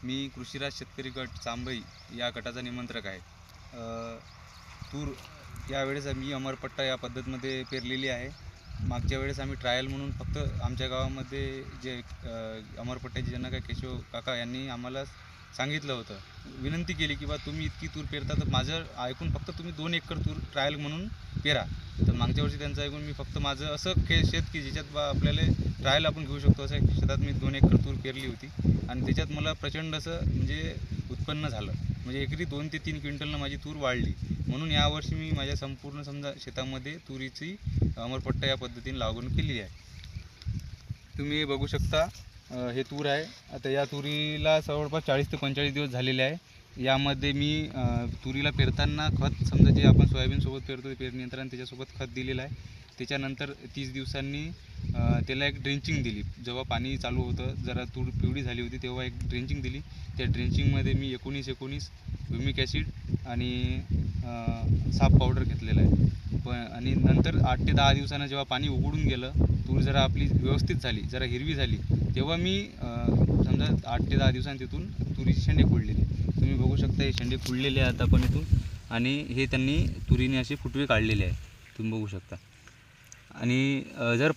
मी कृषीराज शेतकरी गट चांबई या गटाचा निमंत्रक आहे. तूर यावेळेस मी अमरपट्टा या पद्धतीमध्ये पेरलेली आहे. मागच्या वेळेस आम्ही ट्रायल म्हणून फक्त आमच्या गावामध्ये जे अमरपट्ट्याचे जनक आहे केशव काका यांनी आम्हाला सांगितलं होतं, विनंती केली की बा तुम्ही इतकी तूर पेरता तर माझं ऐकून फक्त तुम्ही 2 एकर तूर ट्रायल म्हणून पेरा. तर मागच्या वर्षी त्यांचं ऐकून मी फक्त माझं असं शेत की ज्याच्यात बा आपल्याला ट्रायल आपण घेऊ शकतो असं शेतात मी 2 एकर तूर पेरली होती आणि त्याच्यात मला प्रचंड असं म्हणजे उत्पन्न झालं. म्हणजे एकरी 2 ते 3 क्विंटलनं माझी तूर वाढली. म्हणून यावर्षी मी माझ्या संपूर्ण समजा शेतामध्ये तुरीची अमरपट्टा या पद्धतीने लागवड केली आहे. तुम्ही बघू शकता हे तूर आहे. आता या तुरीला जवळपास 40 ते 45 दिवस झालेले आहे. यामध्ये मी तुरीला पेरताना खत समजा जे आपण सोयाबीनसोबत पेरतो ते पेरणी यंत्राने त्याच्यासोबत खत दिलेलं आहे. त्याच्यानंतर 30 दिवसांनी त्याला एक ड्रेंचिंग दिली. जेव्हा पाणी चालू होतं, जरा तूर पिवळी झाली होती, तेव्हा एक ड्रेंचिंग दिली. त्या ड्रेंचिंगमध्ये मी 19-19 ह्युमिक ॲसिड आणि साप पावडर घेतलेलं आहे. आणि नंतर 8 ते 10 दिवसानं जेव्हा पाणी उघडून गेलं, तूर जरा आपली व्यवस्थित झाली, जरा हिरवी झाली, तेव्हा मी समजा 8 ते 10 दिवसांनी तिथून तुरीचे शेंडे खुडलेले. तुम्ही बघू शकता हे शेंडे खुडलेले आहेत आता पण इथून, आणि हे त्यांनी तुरीने असे फुटवे काढलेले आहे, तुम्ही बघू शकता. आणि जर